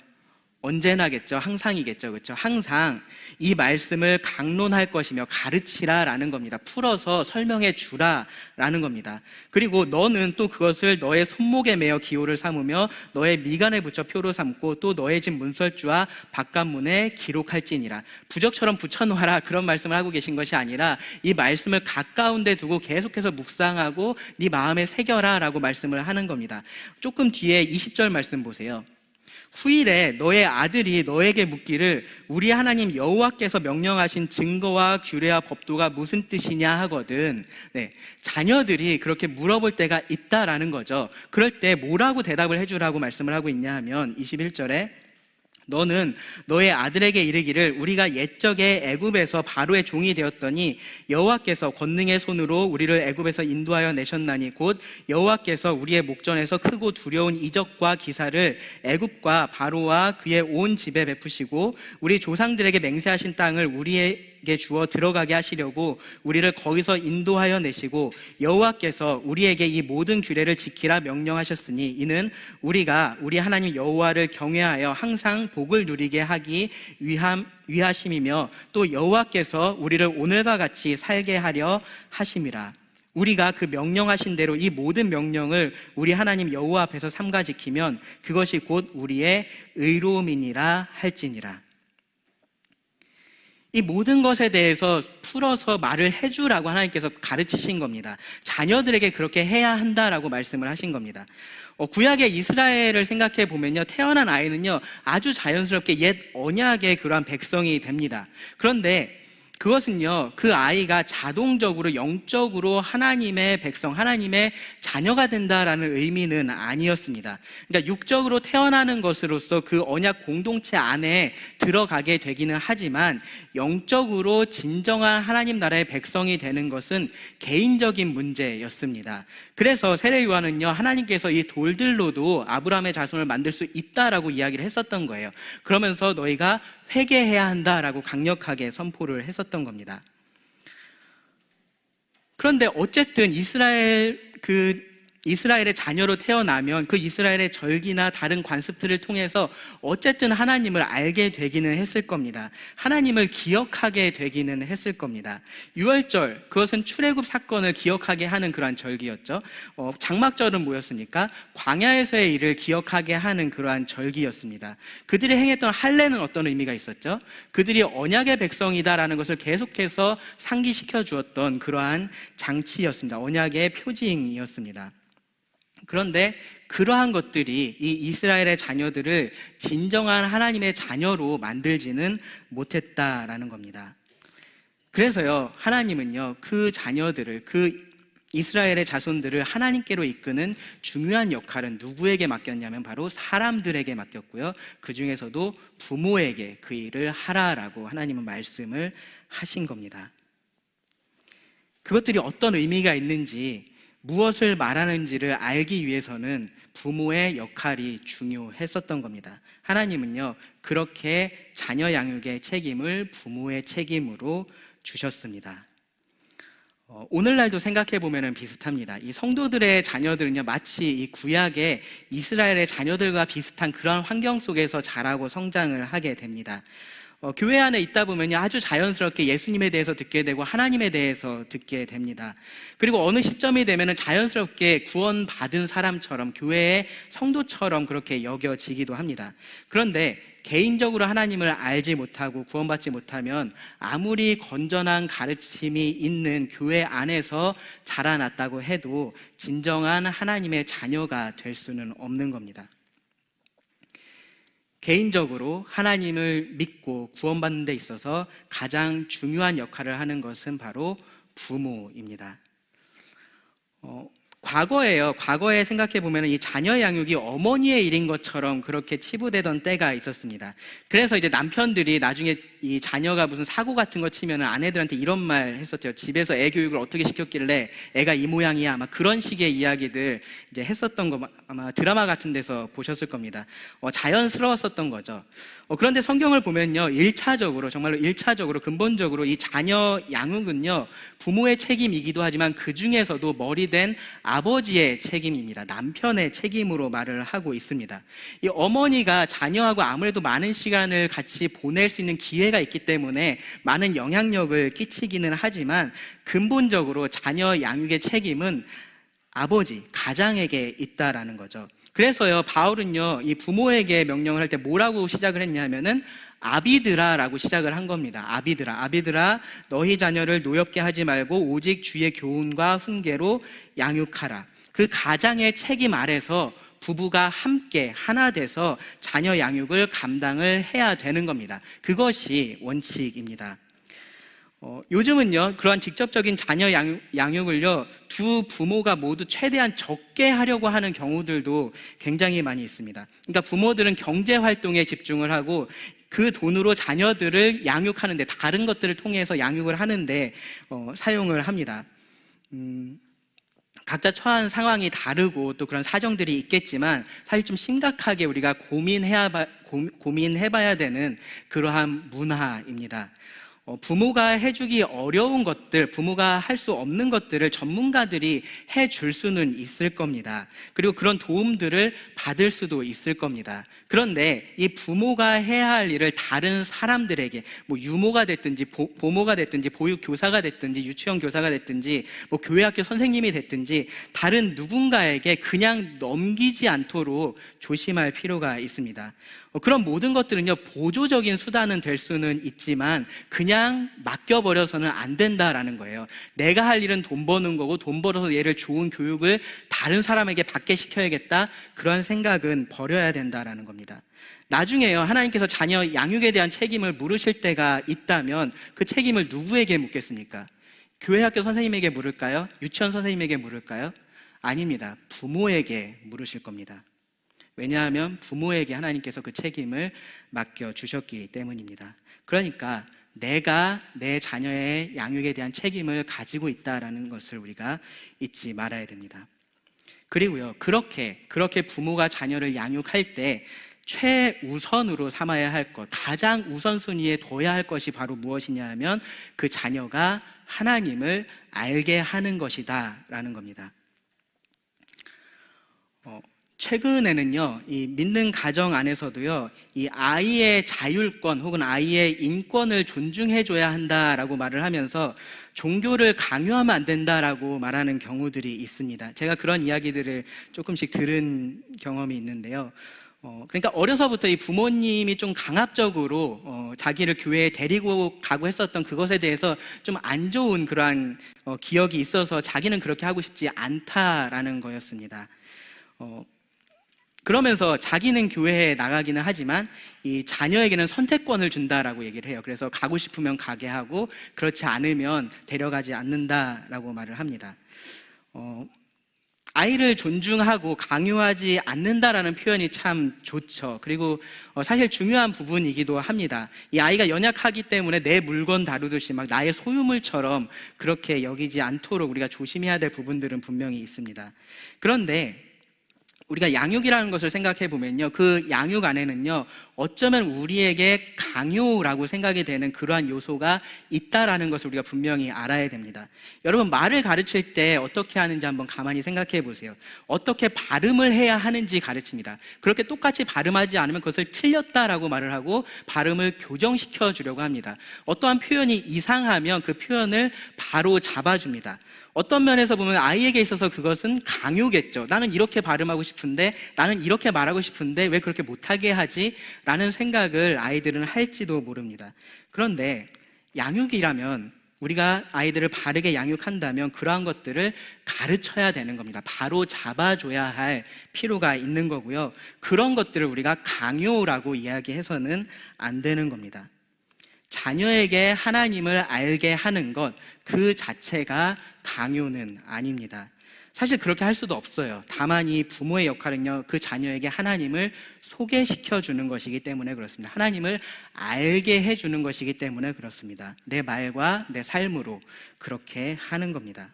언제나겠죠. 항상이겠죠. 그렇죠? 항상 이 말씀을 강론할 것이며 가르치라라는 겁니다. 풀어서 설명해 주라라는 겁니다. 그리고 너는 또 그것을 너의 손목에 매어 기호를 삼으며 너의 미간에 붙여 표로 삼고 또 너의 집 문설주와 바깥문에 기록할지니라. 부적처럼 붙여놓아라 그런 말씀을 하고 계신 것이 아니라 이 말씀을 가까운 데 두고 계속해서 묵상하고 네 마음에 새겨라 라고 말씀을 하는 겁니다. 조금 뒤에 20절 말씀 보세요. 후일에 너의 아들이 너에게 묻기를 우리 하나님 여호와께서 명령하신 증거와 규례와 법도가 무슨 뜻이냐 하거든. 네, 자녀들이 그렇게 물어볼 때가 있다라는 거죠. 그럴 때 뭐라고 대답을 해주라고 말씀을 하고 있냐 하면 21절에 너는 너의 아들에게 이르기를 우리가 옛적에 애굽에서 바로의 종이 되었더니 여호와께서 권능의 손으로 우리를 애굽에서 인도하여 내셨나니 곧 여호와께서 우리의 목전에서 크고 두려운 이적과 기사를 애굽과 바로와 그의 온 집에 베푸시고 우리 조상들에게 맹세하신 땅을 우리에게 주어 들어가게 하시려고 우리를 거기서 인도하여 내시고 여호와께서 우리에게 이 모든 규례를 지키라 명령하셨으니 이는 우리가 우리 하나님 여호와를 경외하여 항상 복을 누리게 하기 위하심이며 또 여호와께서 우리를 오늘과 같이 살게 하려 하심이라. 우리가 그 명령하신 대로 이 모든 명령을 우리 하나님 여호와 앞에서 삼가 지키면 그것이 곧 우리의 의로움이니라 할지니라. 이 모든 것에 대해서 풀어서 말을 해주라고 하나님께서 가르치신 겁니다. 자녀들에게 그렇게 해야 한다라고 말씀을 하신 겁니다. 구약의 이스라엘을 생각해 보면요, 태어난 아이는요 아주 자연스럽게 옛 언약의 그러한 백성이 됩니다. 그런데 그것은요 그 아이가 자동적으로 영적으로 하나님의 백성, 하나님의 자녀가 된다라는 의미는 아니었습니다. 그러니까 육적으로 태어나는 것으로서 그 언약 공동체 안에 들어가게 되기는 하지만 영적으로 진정한 하나님 나라의 백성이 되는 것은 개인적인 문제였습니다. 그래서 세례 요한은요 하나님께서 이 돌들로도 아브라함의 자손을 만들 수 있다라고 이야기를 했었던 거예요. 그러면서 너희가 회개해야 한다라고 강력하게 선포를 했었던 겁니다. 그런데 어쨌든 이스라엘의 자녀로 태어나면 그 이스라엘의 절기나 다른 관습들을 통해서 어쨌든 하나님을 알게 되기는 했을 겁니다. 하나님을 기억하게 되기는 했을 겁니다. 유월절, 그것은 출애굽 사건을 기억하게 하는 그러한 절기였죠. 장막절은 뭐였습니까? 광야에서의 일을 기억하게 하는 그러한 절기였습니다. 그들이 행했던 할례는 어떤 의미가 있었죠? 그들이 언약의 백성이다라는 것을 계속해서 상기시켜 주었던 그러한 장치였습니다. 언약의 표징이었습니다. 그런데 그러한 것들이 이 이스라엘의 자녀들을 진정한 하나님의 자녀로 만들지는 못했다라는 겁니다. 그래서요, 하나님은요, 그 자녀들을, 그 이스라엘의 자손들을 하나님께로 이끄는 중요한 역할은 누구에게 맡겼냐면 바로 사람들에게 맡겼고요. 그 중에서도 부모에게 그 일을 하라라고 하나님은 말씀을 하신 겁니다. 그것들이 어떤 의미가 있는지, 무엇을 말하는지를 알기 위해서는 부모의 역할이 중요했었던 겁니다. 하나님은요, 그렇게 자녀 양육의 책임을 부모의 책임으로 주셨습니다. 오늘날도 생각해 보면 비슷합니다. 이 성도들의 자녀들은요, 마치 이 구약의 이스라엘의 자녀들과 비슷한 그런 환경 속에서 자라고 성장을 하게 됩니다. 교회 안에 있다 보면 아주 자연스럽게 예수님에 대해서 듣게 되고 하나님에 대해서 듣게 됩니다. 그리고 어느 시점이 되면 자연스럽게 구원받은 사람처럼, 교회의 성도처럼 그렇게 여겨지기도 합니다. 그런데 개인적으로 하나님을 알지 못하고 구원받지 못하면 아무리 건전한 가르침이 있는 교회 안에서 자라났다고 해도 진정한 하나님의 자녀가 될 수는 없는 겁니다. 개인적으로 하나님을 믿고 구원받는 데 있어서 가장 중요한 역할을 하는 것은 바로 부모입니다. 과거에 생각해 보면 이 자녀 양육이 어머니의 일인 것처럼 그렇게 치부되던 때가 있었습니다. 그래서 이제 남편들이 나중에 이 자녀가 무슨 사고 같은 거 치면 아내들한테 이런 말 했었죠. 집에서 애 교육을 어떻게 시켰길래 애가 이 모양이야. 아마 그런 식의 이야기들 이제 했었던 거 아마 드라마 같은 데서 보셨을 겁니다. 자연스러웠었던 거죠. 그런데 성경을 보면요, 정말로 1차적으로 근본적으로 이 자녀 양육은요 부모의 책임이기도 하지만 그 중에서도 머리된 아버지의 책임입니다. 남편의 책임으로 말을 하고 있습니다. 이 어머니가 자녀하고 아무래도 많은 시간을 같이 보낼 수 있는 기회가 있기 때문에 많은 영향력을 끼치기는 하지만 근본적으로 자녀 양육의 책임은 아버지, 가장에게 있다라는 거죠. 그래서요, 바울은요, 이 부모에게 명령을 할 때 뭐라고 시작을 했냐면은 아비들아라고 시작을 한 겁니다. 아비들아, 너희 자녀를 노엽게 하지 말고 오직 주의 교훈과 훈계로 양육하라. 그 가장의 책임 아래서 부부가 함께 하나 돼서 자녀 양육을 감당을 해야 되는 겁니다. 그것이 원칙입니다. 요즘은요, 그러한 직접적인 자녀 양육을요, 두 부모가 모두 최대한 적게 하려고 하는 경우들도 굉장히 많이 있습니다. 그러니까 부모들은 경제 활동에 집중을 하고 그 돈으로 자녀들을 양육하는데, 다른 것들을 통해서 양육을 하는데 사용을 합니다. 각자 처한 상황이 다르고 또 그런 사정들이 있겠지만 사실 좀 심각하게 우리가 고민해봐야 되는 그러한 문화입니다. 부모가 해주기 어려운 것들, 부모가 할 수 없는 것들을 전문가들이 해줄 수는 있을 겁니다. 그리고 그런 도움들을 받을 수도 있을 겁니다. 그런데 이 부모가 해야 할 일을 다른 사람들에게, 뭐 유모가 됐든지 보모가 됐든지 보육교사가 됐든지 유치원 교사가 됐든지 뭐 교회학교 선생님이 됐든지 다른 누군가에게 그냥 넘기지 않도록 조심할 필요가 있습니다. 그런 모든 것들은요, 보조적인 수단은 될 수는 있지만 그냥 맡겨버려서는 안 된다라는 거예요. 내가 할 일은 돈 버는 거고, 돈 벌어서 얘를 좋은 교육을 다른 사람에게 받게 시켜야겠다, 그런 생각은 버려야 된다라는 겁니다. 나중에요, 하나님께서 자녀 양육에 대한 책임을 물으실 때가 있다면 그 책임을 누구에게 묻겠습니까? 교회 학교 선생님에게 물을까요? 유치원 선생님에게 물을까요? 아닙니다. 부모에게 물으실 겁니다. 왜냐하면 부모에게 하나님께서 그 책임을 맡겨주셨기 때문입니다. 그러니까 내가 내 자녀의 양육에 대한 책임을 가지고 있다는 것을 우리가 잊지 말아야 됩니다. 그리고요, 그렇게 부모가 자녀를 양육할 때 최우선으로 삼아야 할 것, 가장 우선순위에 둬야 할 것이 바로 무엇이냐 하면 그 자녀가 하나님을 알게 하는 것이다 라는 겁니다. 최근에는요, 이 믿는 가정 안에서도요, 이 아이의 자율권 혹은 아이의 인권을 존중해줘야 한다라고 말을 하면서 종교를 강요하면 안 된다라고 말하는 경우들이 있습니다. 제가 그런 이야기들을 조금씩 들은 경험이 있는데요. 그러니까 어려서부터 이 부모님이 좀 강압적으로 자기를 교회에 데리고 가고 했었던 그것에 대해서 좀 안 좋은 그러한 기억이 있어서 자기는 그렇게 하고 싶지 않다라는 거였습니다. 그러면서 자기는 교회에 나가기는 하지만 이 자녀에게는 선택권을 준다라고 얘기를 해요. 그래서 가고 싶으면 가게 하고 그렇지 않으면 데려가지 않는다라고 말을 합니다. 아이를 존중하고 강요하지 않는다라는 표현이 참 좋죠. 그리고 사실 중요한 부분이기도 합니다. 이 아이가 연약하기 때문에 내 물건 다루듯이 막 나의 소유물처럼 그렇게 여기지 않도록 우리가 조심해야 될 부분들은 분명히 있습니다. 그런데 우리가 양육이라는 것을 생각해 보면요, 그 양육 안에는요, 어쩌면 우리에게 강요라고 생각이 되는 그러한 요소가 있다라는 것을 우리가 분명히 알아야 됩니다. 여러분, 말을 가르칠 때 어떻게 하는지 한번 가만히 생각해 보세요. 어떻게 발음을 해야 하는지 가르칩니다. 그렇게 똑같이 발음하지 않으면 그것을 틀렸다라고 말을 하고 발음을 교정시켜 주려고 합니다. 어떠한 표현이 이상하면 그 표현을 바로 잡아줍니다. 어떤 면에서 보면 아이에게 있어서 그것은 강요겠죠. 나는 이렇게 발음하고 싶은데, 나는 이렇게 말하고 싶은데 왜 그렇게 못하게 하지? 라는 생각을 아이들은 할지도 모릅니다. 그런데 양육이라면, 우리가 아이들을 바르게 양육한다면 그러한 것들을 가르쳐야 되는 겁니다. 바로 잡아줘야 할 필요가 있는 거고요. 그런 것들을 우리가 강요라고 이야기해서는 안 되는 겁니다. 자녀에게 하나님을 알게 하는 것, 그 자체가 강요는 아닙니다. 사실 그렇게 할 수도 없어요. 다만 이 부모의 역할은요, 그 자녀에게 하나님을 소개시켜 주는 것이기 때문에 그렇습니다. 하나님을 알게 해주는 것이기 때문에 그렇습니다. 내 말과 내 삶으로 그렇게 하는 겁니다.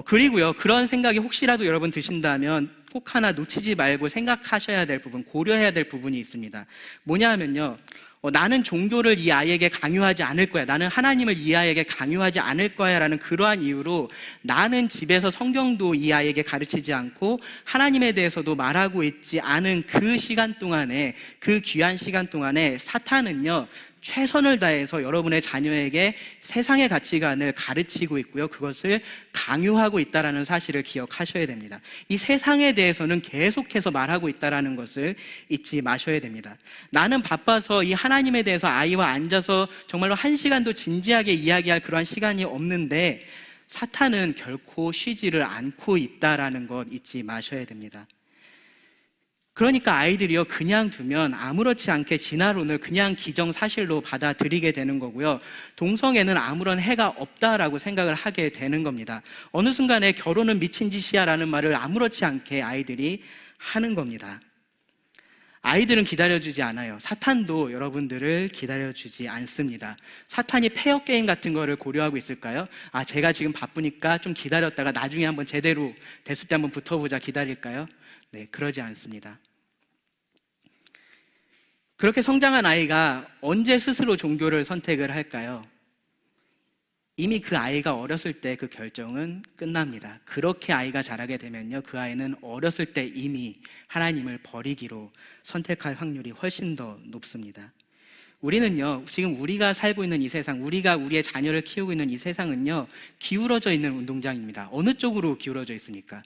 그리고요, 그런 생각이 혹시라도 여러분 드신다면 꼭 하나 놓치지 말고 생각하셔야 될 부분, 고려해야 될 부분이 있습니다. 뭐냐 하면요, 나는 종교를 이 아이에게 강요하지 않을 거야, 나는 하나님을 이 아이에게 강요하지 않을 거야 라는 그러한 이유로 나는 집에서 성경도 이 아이에게 가르치지 않고 하나님에 대해서도 말하고 있지 않은 그 시간 동안에, 그 귀한 시간 동안에 사탄은요 최선을 다해서 여러분의 자녀에게 세상의 가치관을 가르치고 있고요, 그것을 강요하고 있다는 사실을 기억하셔야 됩니다. 이 세상에 대해서는 계속해서 말하고 있다는 것을 잊지 마셔야 됩니다. 나는 바빠서 이 하나님에 대해서 아이와 앉아서 정말로 1시간도 진지하게 이야기할 그러한 시간이 없는데 사탄은 결코 쉬지를 않고 있다는 것 잊지 마셔야 됩니다. 그러니까 아이들이요 그냥 두면 아무렇지 않게 진화론을 그냥 기정사실로 받아들이게 되는 거고요, 동성애는 아무런 해가 없다라고 생각을 하게 되는 겁니다. 어느 순간에 결혼은 미친 짓이야 라는 말을 아무렇지 않게 아이들이 하는 겁니다. 아이들은 기다려주지 않아요. 사탄도 여러분들을 기다려주지 않습니다. 사탄이 페어 게임 같은 거를 고려하고 있을까요? 제가 지금 바쁘니까 좀 기다렸다가 나중에 한번 제대로 됐을 때 한번 붙어보자 기다릴까요? 네, 그러지 않습니다. 그렇게 성장한 아이가 언제 스스로 종교를 선택을 할까요? 이미 그 아이가 어렸을 때 그 결정은 끝납니다. 그렇게 아이가 자라게 되면요, 그 아이는 어렸을 때 이미 하나님을 버리기로 선택할 확률이 훨씬 더 높습니다. 우리는요, 지금 우리가 살고 있는 이 세상, 우리가 우리의 자녀를 키우고 있는 이 세상은요, 기울어져 있는 운동장입니다. 어느 쪽으로 기울어져 있습니까?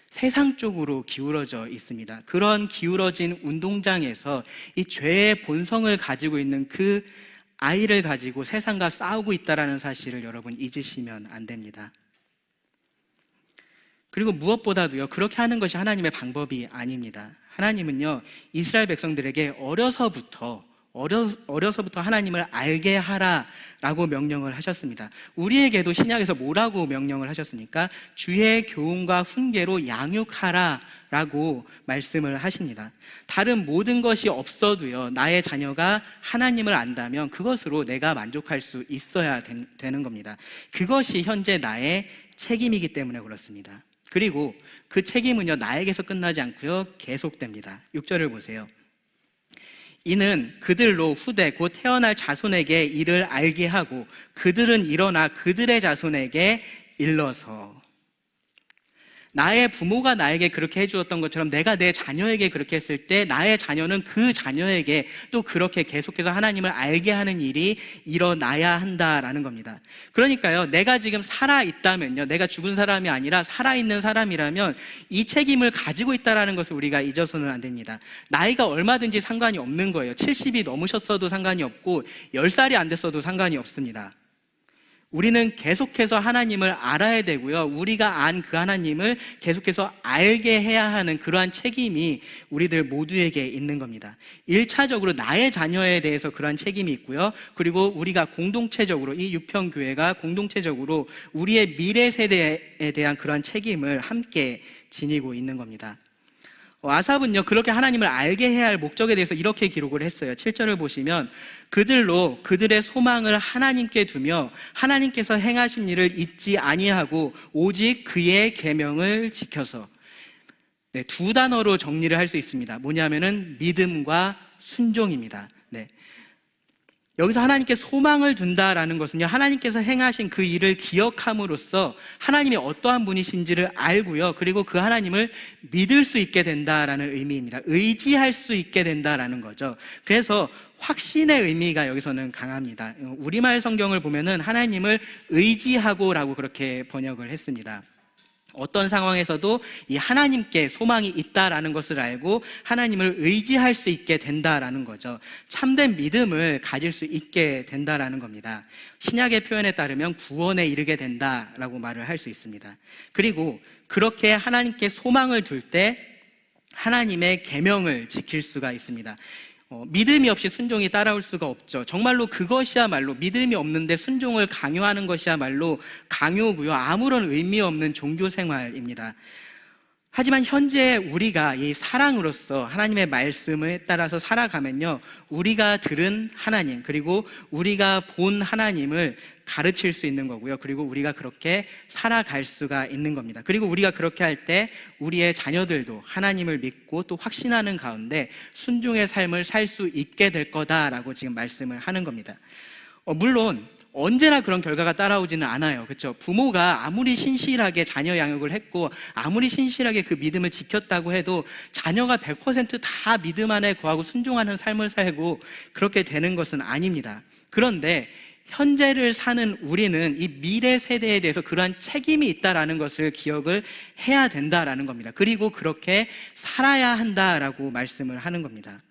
세상 쪽으로 기울어져 있습니다. 그런 기울어진 운동장에서 이 죄의 본성을 가지고 있는 그 아이를 가지고 세상과 싸우고 있다는 사실을 여러분 잊으시면 안 됩니다. 그리고 무엇보다도요, 그렇게 하는 것이 하나님의 방법이 아닙니다. 하나님은요, 이스라엘 백성들에게 어려서부터 하나님을 알게 하라라고 명령을 하셨습니다. 우리에게도 신약에서 뭐라고 명령을 하셨습니까? 주의 교훈과 훈계로 양육하라라고 말씀을 하십니다. 다른 모든 것이 없어도요, 나의 자녀가 하나님을 안다면 그것으로 내가 만족할 수 있어야 되는 겁니다. 그것이 현재 나의 책임이기 때문에 그렇습니다. 그리고 그 책임은요, 나에게서 끝나지 않고요, 계속됩니다. 6절을 보세요. 이는 그들로 후대 곧 태어날 자손에게 이를 알게 하고 그들은 일어나 그들의 자손에게 일러서. 나의 부모가 나에게 그렇게 해주었던 것처럼 내가 내 자녀에게 그렇게 했을 때 나의 자녀는 그 자녀에게 또 그렇게 계속해서 하나님을 알게 하는 일이 일어나야 한다라는 겁니다. 그러니까요, 내가 지금 살아있다면요, 내가 죽은 사람이 아니라 살아있는 사람이라면 이 책임을 가지고 있다는 것을 우리가 잊어서는 안 됩니다. 나이가 얼마든지 상관이 없는 거예요. 70이 넘으셨어도 상관이 없고 10살이 안 됐어도 상관이 없습니다. 우리는 계속해서 하나님을 알아야 되고요, 우리가 안 그 하나님을 계속해서 알게 해야 하는 그러한 책임이 우리들 모두에게 있는 겁니다. 1차적으로 나의 자녀에 대해서 그러한 책임이 있고요, 그리고 우리가 공동체적으로, 이 유평교회가 공동체적으로 우리의 미래 세대에 대한 그러한 책임을 함께 지니고 있는 겁니다. 아삽은요, 그렇게 하나님을 알게 해야 할 목적에 대해서 이렇게 기록을 했어요. 7절을 보시면 그들로 그들의 소망을 하나님께 두며 하나님께서 행하신 일을 잊지 아니하고 오직 그의 계명을 지켜서. 네, 두 단어로 정리를 할 수 있습니다. 뭐냐면은 믿음과 순종입니다. 네. 여기서 하나님께 소망을 둔다라는 것은요, 하나님께서 행하신 그 일을 기억함으로써 하나님이 어떠한 분이신지를 알고요, 그리고 그 하나님을 믿을 수 있게 된다라는 의미입니다. 의지할 수 있게 된다라는 거죠. 그래서 확신의 의미가 여기서는 강합니다. 우리말 성경을 보면은 하나님을 의지하고라고 그렇게 번역을 했습니다. 어떤 상황에서도 이 하나님께 소망이 있다라는 것을 알고 하나님을 의지할 수 있게 된다라는 거죠. 참된 믿음을 가질 수 있게 된다라는 겁니다. 신약의 표현에 따르면 구원에 이르게 된다라고 말을 할 수 있습니다. 그리고 그렇게 하나님께 소망을 둘 때 하나님의 계명을 지킬 수가 있습니다. 믿음이 없이 순종이 따라올 수가 없죠. 정말로 그것이야말로, 믿음이 없는데 순종을 강요하는 것이야말로 강요고요, 아무런 의미 없는 종교 생활입니다. 하지만 현재 우리가 이 사랑으로서 하나님의 말씀에 따라서 살아가면요, 우리가 들은 하나님, 그리고 우리가 본 하나님을 가르칠 수 있는 거고요. 그리고 우리가 그렇게 살아갈 수가 있는 겁니다. 그리고 우리가 그렇게 할 때 우리의 자녀들도 하나님을 믿고 또 확신하는 가운데 순종의 삶을 살 수 있게 될 거다라고 지금 말씀을 하는 겁니다. 물론 언제나 그런 결과가 따라오지는 않아요. 그렇죠? 부모가 아무리 신실하게 자녀 양육을 했고 아무리 신실하게 그 믿음을 지켰다고 해도 자녀가 100%다 믿음 안에 거하고 순종하는 삶을 살고 그렇게 되는 것은 아닙니다. 그런데 현재를 사는 우리는 이 미래 세대에 대해서 그러한 책임이 있다라는 것을 기억을 해야 된다라는 겁니다. 그리고 그렇게 살아야 한다라고 말씀을 하는 겁니다.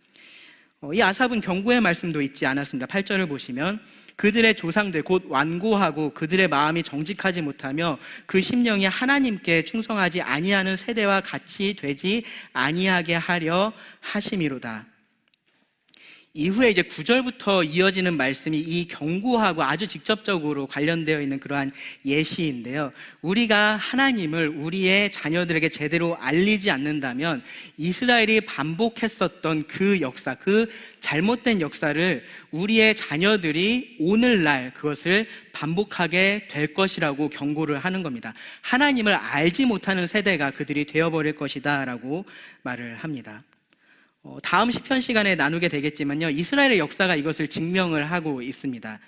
이 아삽은 경고의 말씀도 있지 않았습니다. 8절을 보시면 그들의 조상들 곧 완고하고 그들의 마음이 정직하지 못하며 그 심령이 하나님께 충성하지 아니하는 세대와 같이 되지 아니하게 하려 하심이로다. 이후에 이제 9절부터 이어지는 말씀이 이 경고하고 아주 직접적으로 관련되어 있는 그러한 예시인데요. 우리가 하나님을 우리의 자녀들에게 제대로 알리지 않는다면 이스라엘이 반복했었던 그 역사, 그 잘못된 역사를 우리의 자녀들이 오늘날 그것을 반복하게 될 것이라고 경고를 하는 겁니다. 하나님을 알지 못하는 세대가 그들이 되어버릴 것이다 라고 말을 합니다. 다음 시편 시간에 나누게 되겠지만요, 이스라엘의 역사가 이것을 증명을 하고 있습니다.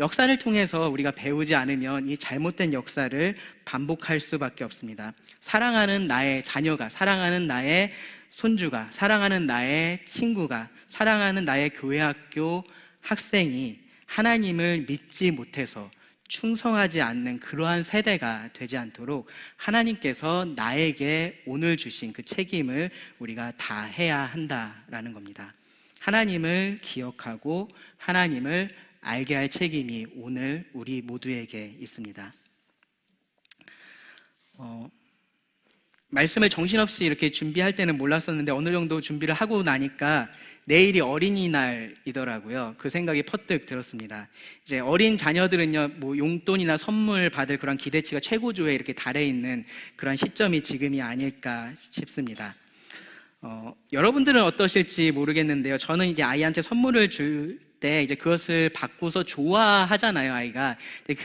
역사를 통해서 우리가 배우지 않으면 이 잘못된 역사를 반복할 수밖에 없습니다. 사랑하는 나의 자녀가, 사랑하는 나의 손주가, 사랑하는 나의 친구가, 사랑하는 나의 교회학교 학생이 하나님을 믿지 못해서 충성하지 않는 그러한 세대가 되지 않도록 하나님께서 나에게 오늘 주신 그 책임을 우리가 다 해야 한다라는 겁니다. 하나님을 기억하고 하나님을 알게 할 책임이 오늘 우리 모두에게 있습니다. 말씀을 정신없이 이렇게 준비할 때는 몰랐었는데 어느 정도 준비를 하고 나니까 내일이 어린이날이더라고요. 그 생각이 퍼뜩 들었습니다. 이제 어린 자녀들은요, 뭐 용돈이나 선물 받을 그런 기대치가 최고조에 이렇게 달해 있는 그런 시점이 지금이 아닐까 싶습니다. 여러분들은 어떠실지 모르겠는데요. 저는 이제 아이한테 선물을 줄 때 이제 그것을 받고서 좋아하잖아요, 아이가.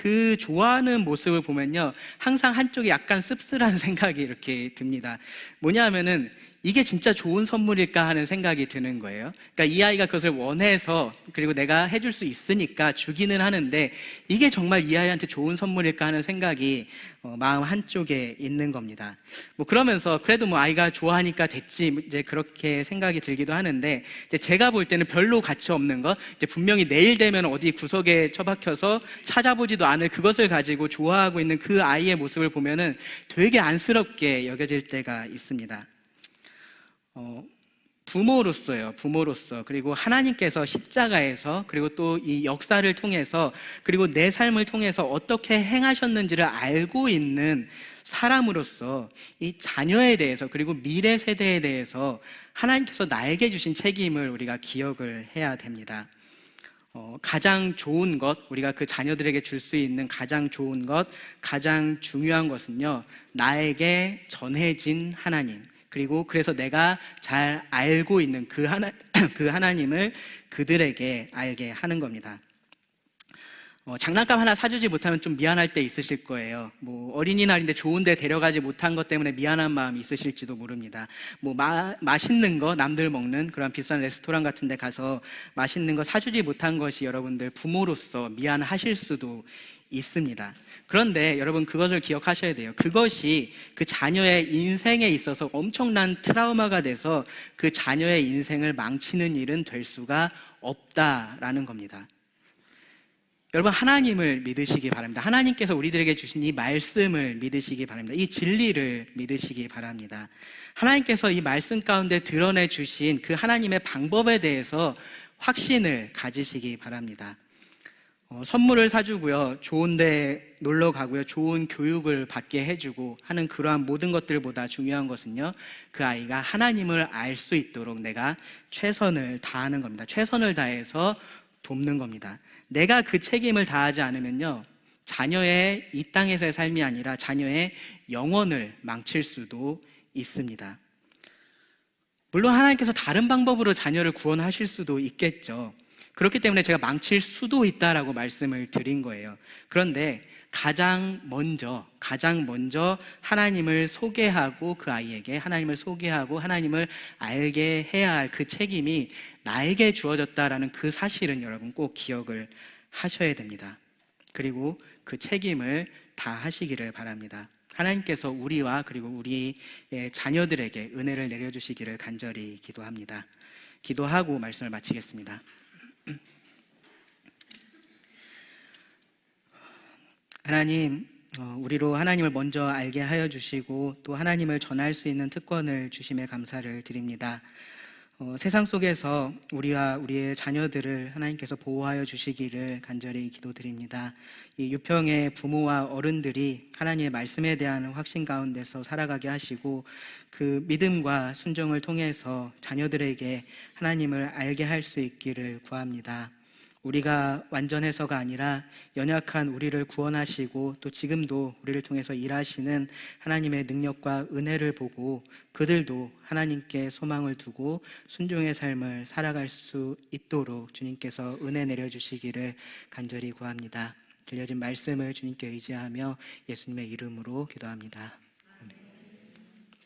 그 좋아하는 모습을 보면요, 항상 한쪽에 약간 씁쓸한 생각이 이렇게 듭니다. 뭐냐 하면은 이게 진짜 좋은 선물일까 하는 생각이 드는 거예요. 그러니까 이 아이가 그것을 원해서 그리고 내가 해줄 수 있으니까 주기는 하는데 이게 정말 이 아이한테 좋은 선물일까 하는 생각이 마음 한쪽에 있는 겁니다. 뭐 그러면서 그래도 뭐 아이가 좋아하니까 됐지 이제 그렇게 생각이 들기도 하는데 이제 제가 볼 때는 별로 가치 없는 거, 이제 분명히 내일 되면 어디 구석에 처박혀서 찾아보지도 않을 그것을 가지고 좋아하고 있는 그 아이의 모습을 보면은 되게 안쓰럽게 여겨질 때가 있습니다. 부모로서 그리고 하나님께서 십자가에서 그리고 또 이 역사를 통해서 그리고 내 삶을 통해서 어떻게 행하셨는지를 알고 있는 사람으로서 이 자녀에 대해서 그리고 미래 세대에 대해서 하나님께서 나에게 주신 책임을 우리가 기억을 해야 됩니다. 가장 좋은 것, 우리가 그 자녀들에게 줄 수 있는 가장 좋은 것, 가장 중요한 것은요, 나에게 전해진 하나님, 그리고 그래서 내가 잘 알고 있는 그 하나님을 그들에게 알게 하는 겁니다. 장난감 하나 사주지 못하면 좀 미안할 때 있으실 거예요. 뭐 어린이날인데 좋은 데 데려가지 못한 것 때문에 미안한 마음이 있으실지도 모릅니다. 뭐 맛있는 거, 남들 먹는 그런 비싼 레스토랑 같은 데 가서 맛있는 거 사주지 못한 것이 여러분들 부모로서 미안하실 수도 있습니다. 그런데 여러분 그것을 기억하셔야 돼요. 그것이 그 자녀의 인생에 있어서 엄청난 트라우마가 돼서 그 자녀의 인생을 망치는 일은 될 수가 없다라는 겁니다. 여러분 하나님을 믿으시기 바랍니다. 하나님께서 우리들에게 주신 이 말씀을 믿으시기 바랍니다. 이 진리를 믿으시기 바랍니다. 하나님께서 이 말씀 가운데 드러내 주신 그 하나님의 방법에 대해서 확신을 가지시기 바랍니다. 선물을 사주고요, 좋은 데 놀러 가고요, 좋은 교육을 받게 해주고 하는 그러한 모든 것들보다 중요한 것은요, 그 아이가 하나님을 알 수 있도록 내가 최선을 다하는 겁니다. 최선을 다해서 돕는 겁니다. 내가 그 책임을 다하지 않으면요, 자녀의 이 땅에서의 삶이 아니라 자녀의 영혼을 망칠 수도 있습니다. 물론 하나님께서 다른 방법으로 자녀를 구원하실 수도 있겠죠. 그렇기 때문에 제가 망칠 수도 있다라고 말씀을 드린 거예요. 그런데 가장 먼저 하나님을 소개하고 그 아이에게 하나님을 소개하고 하나님을 알게 해야 할 그 책임이 나에게 주어졌다라는 그 사실은 여러분 꼭 기억을 하셔야 됩니다. 그리고 그 책임을 다 하시기를 바랍니다. 하나님께서 우리와 그리고 우리의 자녀들에게 은혜를 내려주시기를 간절히 기도합니다. 기도하고 말씀을 마치겠습니다. 하나님, 우리로 하나님을 먼저 알게 하여 주시고 또 하나님을 전할 수 있는 특권을 주심에 감사를 드립니다. 세상 속에서 우리와 우리의 자녀들을 하나님께서 보호하여 주시기를 간절히 기도드립니다. 이 유평의 부모와 어른들이 하나님의 말씀에 대한 확신 가운데서 살아가게 하시고 그 믿음과 순종을 통해서 자녀들에게 하나님을 알게 할 수 있기를 구합니다. 우리가 완전해서가 아니라 연약한 우리를 구원하시고 또 지금도 우리를 통해서 일하시는 하나님의 능력과 은혜를 보고 그들도 하나님께 소망을 두고 순종의 삶을 살아갈 수 있도록 주님께서 은혜 내려주시기를 간절히 구합니다. 들려진 말씀을 주님께 의지하며 예수님의 이름으로 기도합니다.